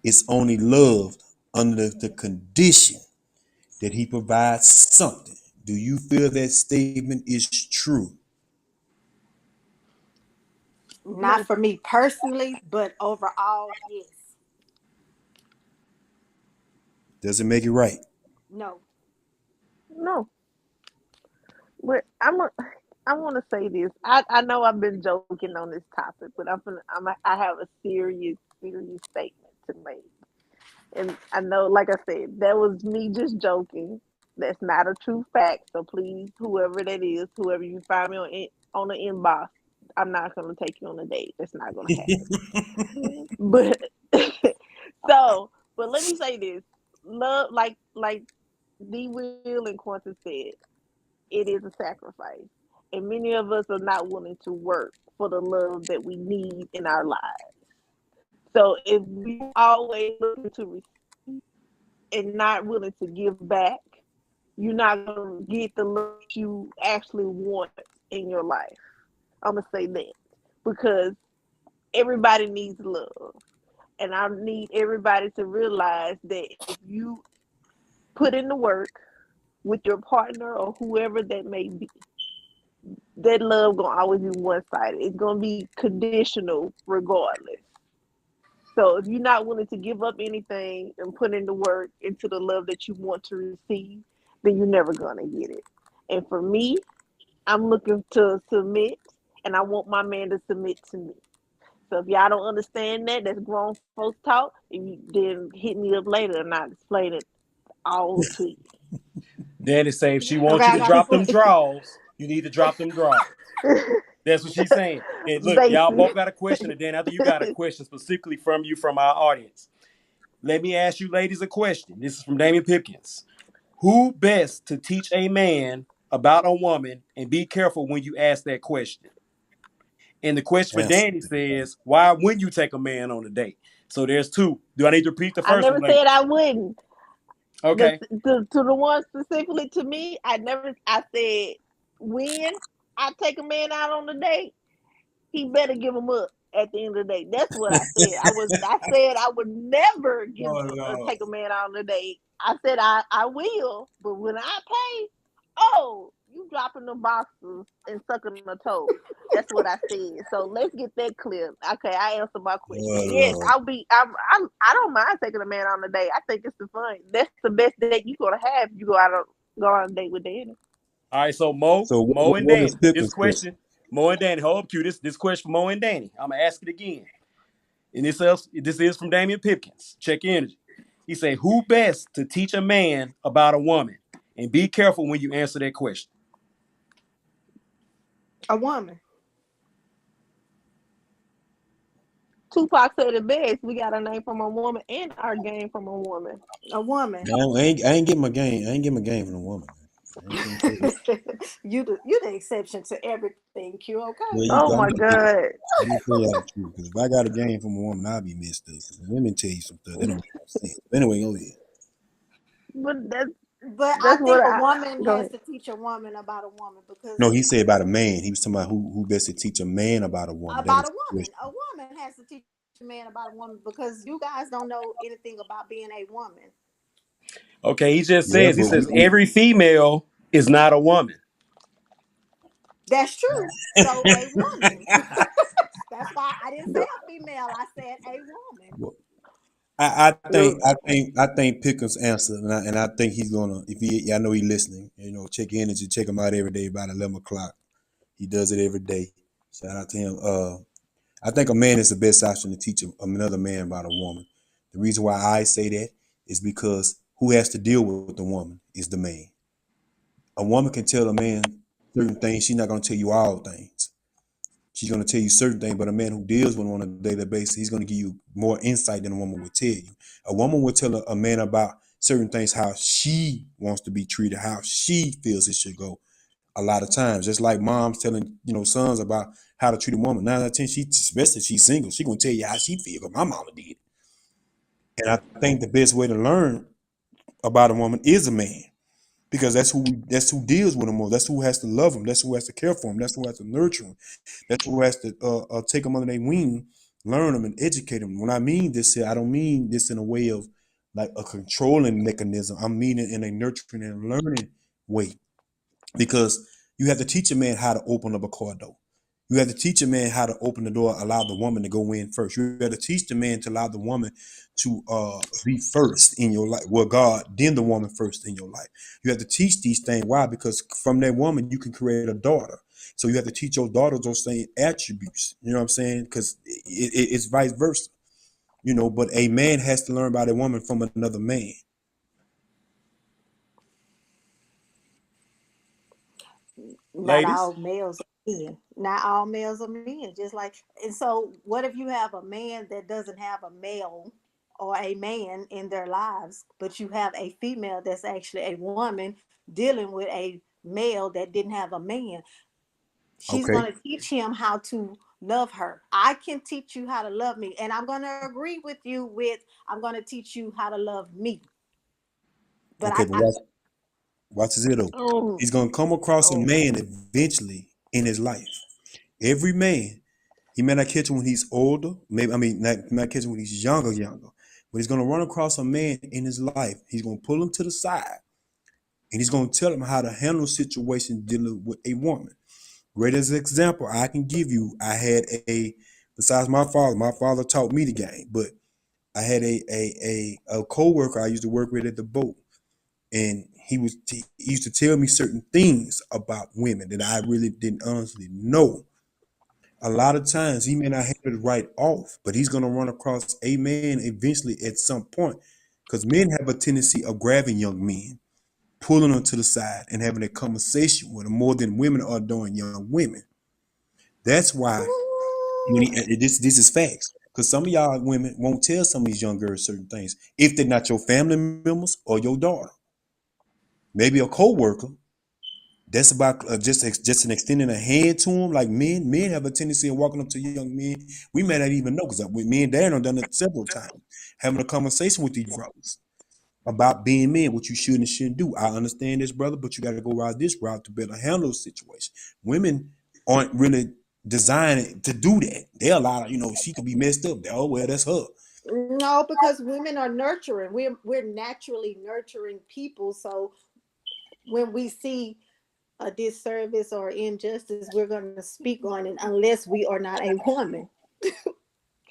[SPEAKER 7] is only loved under the condition that he provides something. Do you feel that statement is true?
[SPEAKER 4] Not for me personally, but overall, yes.
[SPEAKER 7] Does it make it right?
[SPEAKER 4] No.
[SPEAKER 3] No, but I want to say this. I know I've been joking on this topic, but I have a serious statement to make. And I know, like I said, that was me just joking. That's not a true fact. So please, whoever that is, whoever you find me on the inbox, I'm not gonna take you on a date. That's not gonna happen. But but let me say this: love, like D. Will and Quantum said, it is a sacrifice, and many of us are not willing to work for the love that we need in our lives. So if you always looking to receive and not willing to give back, you're not gonna get the love you actually want in your life. I'm gonna say that because everybody needs love, and I need everybody to realize that if you put in the work with your partner or whoever that may be, that love gonna always be one sided. It's gonna be conditional regardless. So if you're not willing to give up anything and put in the work into the love that you want to receive, then you're never gonna get it. And for me, I'm looking to submit, and I want my man to submit to me. So if y'all don't understand that, that's grown folks talk. If you then hit me up later and I'll explain it all to you.
[SPEAKER 2] Danny say if she wants
[SPEAKER 4] Okay,
[SPEAKER 2] you
[SPEAKER 4] I
[SPEAKER 2] to
[SPEAKER 4] got a
[SPEAKER 2] drop them
[SPEAKER 4] question.
[SPEAKER 2] draws, you need to drop them draws. That's what she's saying. And look, y'all
[SPEAKER 3] Basic.
[SPEAKER 2] both got a question, and then after you got a question specifically from you from our audience. Let me ask you ladies a question. This is from Damian Pipkins. Who best to teach a man about a woman, and be careful when you ask that question? And the question for
[SPEAKER 7] Answer.
[SPEAKER 2] Danny says, why wouldn't you take a man on a date? So there's two. Do I need to repeat the
[SPEAKER 3] I
[SPEAKER 2] first one,
[SPEAKER 3] never said
[SPEAKER 2] ladies?
[SPEAKER 3] I wouldn't.
[SPEAKER 2] Okay.
[SPEAKER 3] To the one specifically to me, I said when I take a man out on a date, he better give him up at the end of the day. That's what I said. I said I would never
[SPEAKER 7] Oh, no.
[SPEAKER 3] take a man out on a date. I said I will, but when I pay, oh, you dropping the boxes and sucking the toes. That's what I said. So let's get that clear. Okay, I answered my question. Yes,
[SPEAKER 7] Oh,
[SPEAKER 3] I don't mind taking a man on a date. I think it's the fun. That's the best date you're gonna have. You go on a date with Danny.
[SPEAKER 2] All right, so Mo,
[SPEAKER 7] so
[SPEAKER 2] Mo and
[SPEAKER 7] what is
[SPEAKER 2] Danny. This
[SPEAKER 7] Pippin's question?
[SPEAKER 2] question, Mo and Danny, hold up, Q. This question for Mo and Danny. I'm gonna ask it again. And this is from Damian Pipkins. Check your energy. He say, who best to teach a man about a woman? And be careful when you answer that question.
[SPEAKER 4] A woman.
[SPEAKER 3] Tupac said it best. We got a name from a woman and our game from a woman.
[SPEAKER 4] A woman.
[SPEAKER 7] I ain't getting my game. I ain't getting my game from a woman. I ain't gonna say that.
[SPEAKER 4] You the exception to everything, Q, okay?
[SPEAKER 7] Well,
[SPEAKER 3] Oh
[SPEAKER 7] I'm
[SPEAKER 3] my God.
[SPEAKER 7] gonna tell y'all the truth. Because if I got a game from a woman, I'll be messed up. Let me tell you some stuff. That don't make no sense. But anyway, go ahead.
[SPEAKER 3] But
[SPEAKER 4] But I
[SPEAKER 3] that's what
[SPEAKER 4] think a
[SPEAKER 3] I
[SPEAKER 4] woman
[SPEAKER 3] go
[SPEAKER 4] has
[SPEAKER 3] ahead.
[SPEAKER 4] to teach a woman about a woman
[SPEAKER 7] No,
[SPEAKER 4] because
[SPEAKER 7] he said about a man. He was talking about who best to teach a man about a woman. That
[SPEAKER 4] about
[SPEAKER 7] was
[SPEAKER 4] a
[SPEAKER 7] the
[SPEAKER 4] woman.
[SPEAKER 7] question.
[SPEAKER 4] A woman has to teach a man about a woman because you guys don't know anything about being a woman.
[SPEAKER 2] Okay,
[SPEAKER 7] Yeah,
[SPEAKER 2] he
[SPEAKER 7] but
[SPEAKER 2] says every female is not a woman.
[SPEAKER 4] That's true. So a woman. That's why I didn't say a female. I said a woman.
[SPEAKER 7] I think Pickens answered, and I think he's gonna. If he, I know he's listening. You know, check your energy, check him out every day about 11 o'clock. He does it every day. Shout out to him. I think a man is the best option to teach another man about a woman. The reason why I say that is because who has to deal with the woman is the man. A woman can tell a man certain things. She's not gonna tell you all things. She's going to tell you certain things, but a man who deals with one on a daily basis, he's going to give you more insight than a woman would tell you. A woman will tell a man about certain things, how she wants to be treated, how she feels it should go. A lot of times, just like moms telling sons about how to treat a woman. 9 out of 10, especially if she's single, she gonna tell you how she feels. Because my mama did, and I think the best way to learn about a woman is a man. Because that's who deals with them more. That's who has to love them. That's who has to care for them. That's who has to nurture them. That's who has to take them under their wing, learn them, and educate them. When I mean this here, I don't mean this in a way of like a controlling mechanism. I mean it in a nurturing and learning way. Because you have to teach a man how to open up a car door. You have to teach a man how to open the door, allow the woman to go in first. You have to teach the man to allow the woman to be first in your life. Well, God, then the woman first in your life. You have to teach these things. Why? Because from that woman, you can create a daughter. So you have to teach your daughter those same attributes. You know what I'm saying? Because it's vice versa. But a man has to learn about a woman from another man.
[SPEAKER 4] Not
[SPEAKER 2] Ladies,
[SPEAKER 4] all males are men. Not all males are men. Just like, and so what if you have a man that doesn't have a male or a man in their lives, but you have a female that's actually a woman dealing with a male that didn't have a man? She's
[SPEAKER 7] Okay.
[SPEAKER 4] going to teach him how to love her. I can teach you how to love me, and I'm going to agree with you with I'm going to teach you how to love me. But
[SPEAKER 7] Okay, but watch this here though.
[SPEAKER 3] Oh,
[SPEAKER 7] He's gonna come across a
[SPEAKER 3] oh.
[SPEAKER 7] man eventually in his life. Every man, he may not catch him when he's older, maybe not catch him when he's younger. But he's gonna run across a man in his life. He's gonna pull him to the side and he's gonna tell him how to handle situations dealing with a woman. Greatest example I can give you, I had besides my father taught me the game, but I had a co-worker I used to work with at the boat. And he used to tell me certain things about women that I really didn't honestly know. A lot of times he may not have it right off, but he's gonna run across a man eventually at some point. Because men have a tendency of grabbing young men, pulling them to the side, and having a conversation with them more than women are doing young women. That's why this is facts. Because some of y'all women won't tell some of these young girls certain things if they're not your family members or your daughter. Maybe a co-worker. That's about just an extending a hand to them. Like men have a tendency of walking up to young men. We may not even know because me and Darren have done it several times, having a conversation with these brothers about being men, what you should and shouldn't do. I understand this, brother, but you got to go around this route to better handle the situation. Women aren't really designed to do that. They're a lot of, she could be messed up. Oh well, that's her.
[SPEAKER 4] No, because women are nurturing. We're naturally nurturing people. So when we see a disservice or injustice, we're going to speak on it unless we are not a woman.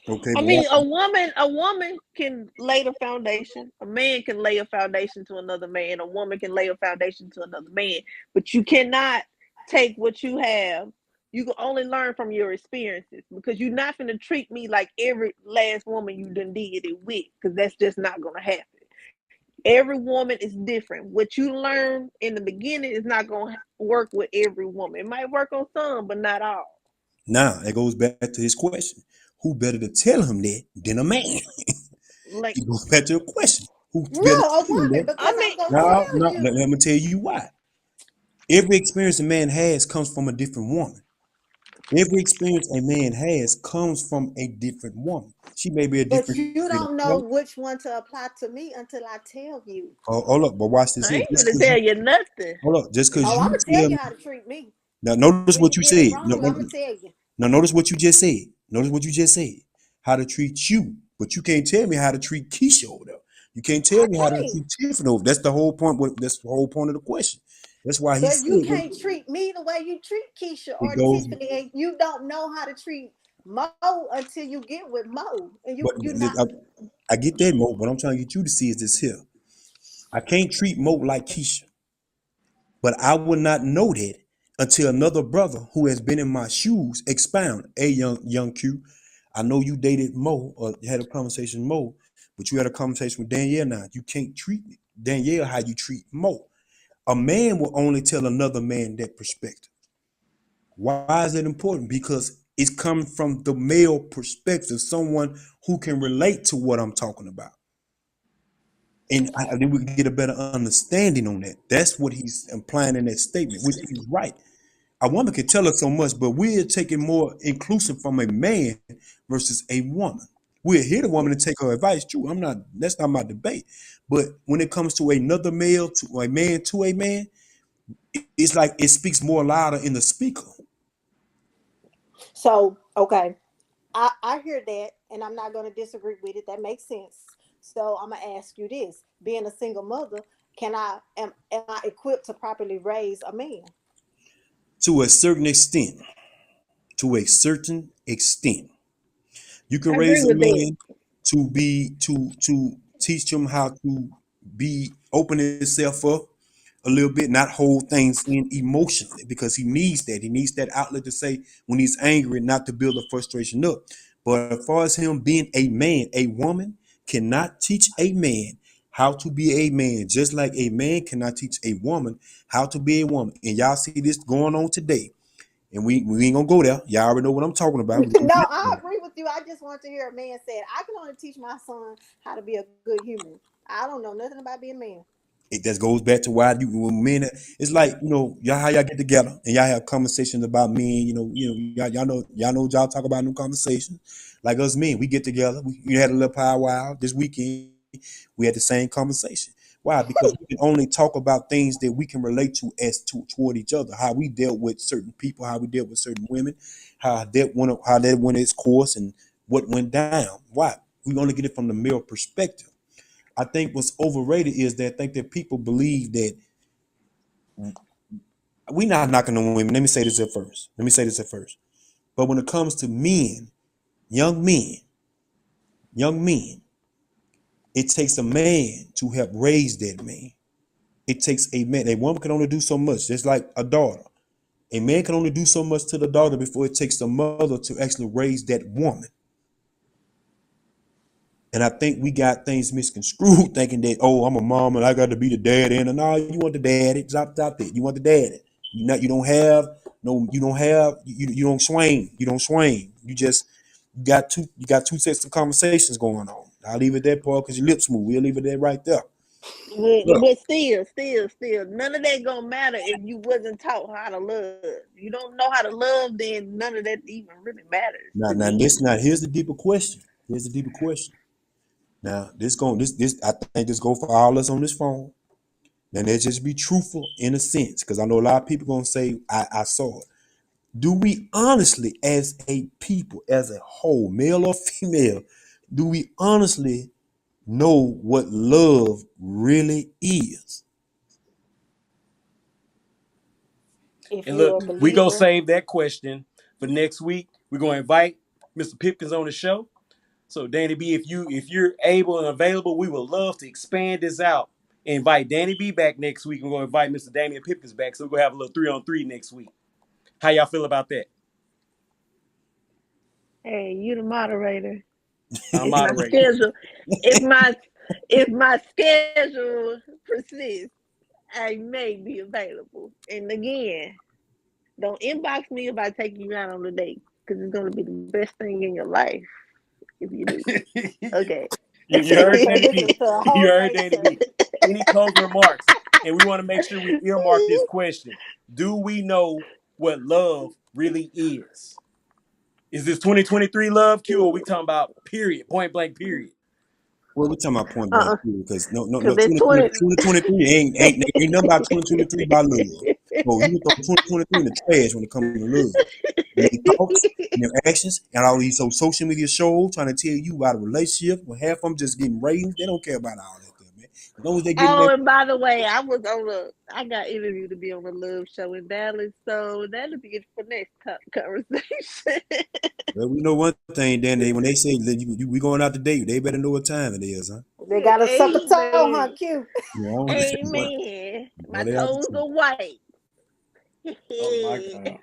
[SPEAKER 7] Okay,
[SPEAKER 3] I
[SPEAKER 7] but
[SPEAKER 3] mean, a woman can lay the foundation. A man can lay a foundation to another man. A woman can lay a foundation to another man. But you cannot take what you have. You can only learn from your experiences because you're not going to treat me like every last woman you done did it with, because that's just not going to happen. Every woman is different. What you learn in the beginning is not going to work with every woman. It might work on some, but not all.
[SPEAKER 7] now it goes back to his question: who better to tell him that than a man?
[SPEAKER 3] Like,
[SPEAKER 7] It goes back to the question: who better
[SPEAKER 4] No,
[SPEAKER 7] to
[SPEAKER 4] a
[SPEAKER 7] tell him
[SPEAKER 4] woman,
[SPEAKER 7] that?
[SPEAKER 4] because
[SPEAKER 3] I
[SPEAKER 4] I'm
[SPEAKER 3] mean,
[SPEAKER 4] going to
[SPEAKER 7] No,
[SPEAKER 4] tell
[SPEAKER 7] no.
[SPEAKER 4] you.
[SPEAKER 7] Let me tell you why. Every experience a man has comes from a different woman. Every experience a man has comes from a different woman. She may be a
[SPEAKER 4] But
[SPEAKER 7] different.
[SPEAKER 4] you don't know which one to apply to me until I tell you.
[SPEAKER 7] Hold up, but watch this
[SPEAKER 3] I
[SPEAKER 7] here.
[SPEAKER 3] ain't gonna tell you nothing.
[SPEAKER 7] Hold up, just because
[SPEAKER 4] Oh, I'm
[SPEAKER 7] you
[SPEAKER 4] going to tell
[SPEAKER 7] tell
[SPEAKER 4] you
[SPEAKER 7] me.
[SPEAKER 4] how to treat me.
[SPEAKER 7] Now, notice
[SPEAKER 4] When
[SPEAKER 7] what
[SPEAKER 4] you
[SPEAKER 7] you
[SPEAKER 4] get it
[SPEAKER 7] said.
[SPEAKER 4] wrong, I'm going to tell you.
[SPEAKER 7] Now, notice what you just said. Notice what you just said. How to treat you, but you can't tell me how to treat Keisha over there. You can't tell
[SPEAKER 4] I
[SPEAKER 7] me how to
[SPEAKER 4] can't.
[SPEAKER 7] treat Tiffany over. That's the whole point. That's the whole point of the question. That's why he
[SPEAKER 4] But
[SPEAKER 7] said
[SPEAKER 4] you can't treat me the way you treat Keisha
[SPEAKER 7] it
[SPEAKER 4] or
[SPEAKER 7] goes.
[SPEAKER 4] Tiffany, and you don't know how to treat Mo until you get with Mo, and
[SPEAKER 7] But
[SPEAKER 4] you're not.
[SPEAKER 7] I get that, Mo. What I'm trying to get you to see is this here. I can't treat Mo like Keisha, but I would not know that until another brother who has been in my shoes expound. Hey, young Q, I know you dated Mo or had a conversation with Mo, but you had a conversation with Danielle now. You can't treat Danielle how you treat Mo. A man will only tell another man that perspective. Why is it important? Because it's coming from the male perspective, someone who can relate to what I'm talking about. And then we can get a better understanding on that. That's what he's implying in that statement, which he's right. A woman can tell us so much, but we're taking more inclusive from a man versus a woman. We're here the woman to take her advice. True, that's not my debate. But when it comes to another male to a man, it's like it speaks more louder in the speaker.
[SPEAKER 4] So, okay, I hear that, and I'm not going to disagree with it. That makes sense. So I'm gonna ask you this: being a single mother, am I equipped to properly raise a man?
[SPEAKER 7] To a certain extent. To a certain extent. You can
[SPEAKER 3] I agree
[SPEAKER 7] raise a
[SPEAKER 3] with that.
[SPEAKER 7] man to teach him how to be open himself up a little bit, not hold things in emotionally, because he needs that. He needs that outlet to say when he's angry, not to build the frustration up. But as far as him being a man, a woman cannot teach a man how to be a man, just like a man cannot teach a woman how to be a woman. And y'all see this going on today. And we ain't gonna go there. Y'all already know what I'm talking about.
[SPEAKER 4] No, I agree with you. I just want to hear a man say it. I can only teach my son how to be a good human. I don't know nothing about being a man.
[SPEAKER 7] It just goes back to why when men, it's like, y'all how y'all get together and y'all have conversations about men, y'all know what y'all talk about in them conversations. Like us men, we get together, we had a little powwow this weekend, we had the same conversation. Why? Because we can only talk about things that we can relate to toward each other, how we dealt with certain people, how we dealt with certain women, how that went its course and what went down. Why? We only get it from the male perspective. I think what's overrated is that I think that people believe that we not knocking on women. Let me say this at first. But when it comes to men, young men, it takes a man to help raise that man. It takes a man. A woman can only do so much, just like a daughter. A man can only do so much to the daughter before it takes the mother to actually raise that woman. And I think we got things misconstrued, thinking that, oh, I'm a mom and I got to be the daddy. And no, you want the daddy. Stop that. You want the daddy. You don't swing. You don't swing. You got two sets of conversations going on. I'll leave it that part because your lips move. We'll leave it there right there.
[SPEAKER 3] But still, none of that gonna matter if you wasn't taught how to love. You don't know how to love, then none of that even really matters.
[SPEAKER 7] Here's the deeper question. Now, I think this go for all us on this phone. Now, let's just be truthful in a sense, because I know a lot of people gonna say, I saw it. Do we honestly, as a people, as a whole, male or female, do we honestly know what love really is?
[SPEAKER 4] If
[SPEAKER 2] And
[SPEAKER 4] you're
[SPEAKER 2] look,
[SPEAKER 4] a
[SPEAKER 2] we gonna
[SPEAKER 4] believer,
[SPEAKER 2] save that question for next week. We're gonna invite Mr. Pipkins on the show. So Danny B, if you're able and available, we would love to expand this out. Invite Danny B back next week. We're gonna invite Mr. Damian Pipkins back. So we're gonna have a little 3-on-3 next week. How y'all feel about that?
[SPEAKER 3] Hey, you the moderator.
[SPEAKER 2] I'm
[SPEAKER 3] If my
[SPEAKER 2] moderating.
[SPEAKER 3] schedule, if my schedule persists, I may be available. And again, don't inbox me about taking you out on a date because it's gonna be the best thing in your life if you do. Okay.
[SPEAKER 2] You
[SPEAKER 4] you
[SPEAKER 2] heard
[SPEAKER 4] may
[SPEAKER 2] Danny
[SPEAKER 4] listen
[SPEAKER 2] B.
[SPEAKER 4] to a
[SPEAKER 2] You
[SPEAKER 4] whole
[SPEAKER 2] heard
[SPEAKER 4] nother
[SPEAKER 2] Danny B.
[SPEAKER 4] subject.
[SPEAKER 2] Any closing remarks? And we want to make sure we earmark this question. Do we know what love really is? Is this 2023 love, Q, or are we talking about period, point blank period?
[SPEAKER 7] Well, we're talking about point blank period, because no,
[SPEAKER 3] Because it's 20.
[SPEAKER 7] 2023 ain't nothing about 2023 by love. So you can throw 2023 in the trash when it comes to love. And their thoughts and their actions and all these social media shows trying to tell you about a relationship when half of them just getting ratings. They don't care about all that stuff, man. As long as they getting
[SPEAKER 3] Oh,
[SPEAKER 7] that,
[SPEAKER 3] and by the way, I got interviewed to be on a love show in Dallas, so that'll be it for next conversation.
[SPEAKER 7] well, we know one thing, Danny. When they say that we going out to date, they better know what time it is, huh?
[SPEAKER 4] They got to suck a toe, huh,
[SPEAKER 3] Amen.
[SPEAKER 4] Q?
[SPEAKER 7] Yeah, I don't understand what.
[SPEAKER 3] Amen. My
[SPEAKER 7] What they have to
[SPEAKER 3] toes
[SPEAKER 7] say.
[SPEAKER 3] are white.
[SPEAKER 2] Oh my God.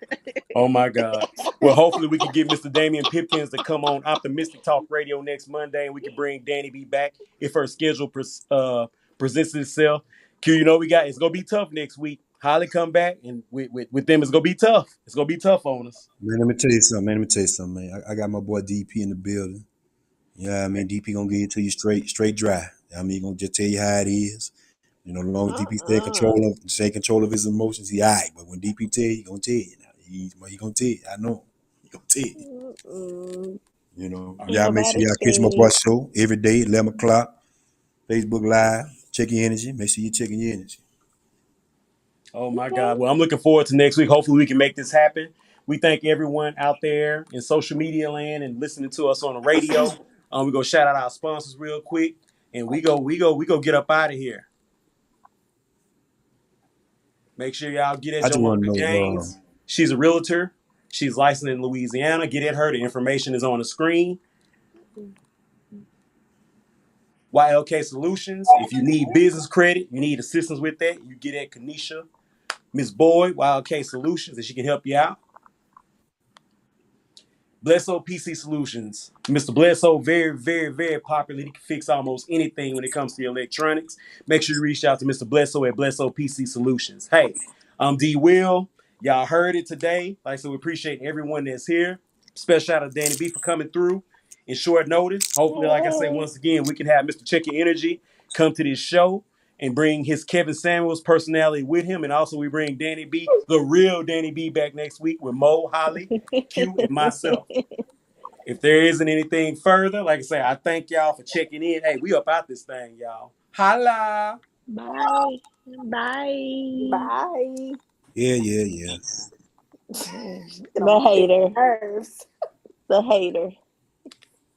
[SPEAKER 2] Oh my God. Well, hopefully we can get Mr. Damian Pipkins to come on Optimistic Talk Radio next Monday, and we can bring Danny B back if her schedule presents itself. Q, you know it's gonna be tough next week. Holly come back, and with them, it's gonna be tough. It's gonna be tough on us.
[SPEAKER 7] Man, let me tell you something, man. Let me tell you something, man. I got my boy DP in the building. Yeah, I mean, DP gonna give it to you straight dry. I mean, he gonna just tell you how it is. You know, as long as DP stay in control of his emotions, he all right. But when DP tell you, he gonna tell you. Now. He gonna tell you. I know. He gonna tell you. You know,
[SPEAKER 3] Ain't
[SPEAKER 7] y'all make sure
[SPEAKER 3] nobody
[SPEAKER 7] y'all catch my boy
[SPEAKER 3] scared.
[SPEAKER 7] show every day, 11 o'clock, Facebook Live. Check your energy. Make sure you're checking your energy.
[SPEAKER 2] Oh my God. Well, I'm looking forward to next week. Hopefully we can make this happen. We thank everyone out there in social media land and listening to us on the radio. We go shout out our sponsors real quick, and we go get up out of here. Make sure y'all get
[SPEAKER 7] I
[SPEAKER 2] at
[SPEAKER 7] just
[SPEAKER 2] your
[SPEAKER 7] want to
[SPEAKER 2] Monica
[SPEAKER 7] know,
[SPEAKER 2] Gaines. She's a realtor. She's licensed in Louisiana. Get at her. The information is on the screen. YLK Solutions. If you need business credit, you need assistance with that, you get at Kanisha, Miss Boyd, YLK Solutions, and she can help you out. Bledsoe PC Solutions. Mr. Bledsoe, very, very, very popular. He can fix almost anything when it comes to electronics. Make sure you reach out to Mr. Bledsoe at Bledsoe PC Solutions. Hey, I'm D. Will. Y'all heard it today. Like I said, we appreciate everyone that's here. Special shout out to Danny B for coming through in short notice. Hopefully, like I say, once again, we can have Mr. Check Your Energy come to this show and bring his Kevin Samuels personality with him. And also we bring Danny B, the real Danny B, back next week with Mo, Holly, Q, and myself. If there isn't anything further, like I say, I thank y'all for checking in. Hey, we up out this thing, y'all. Holla.
[SPEAKER 3] Bye. Bye.
[SPEAKER 4] Bye.
[SPEAKER 7] Yeah.
[SPEAKER 3] The hater.
[SPEAKER 4] Nerves.
[SPEAKER 3] The hater.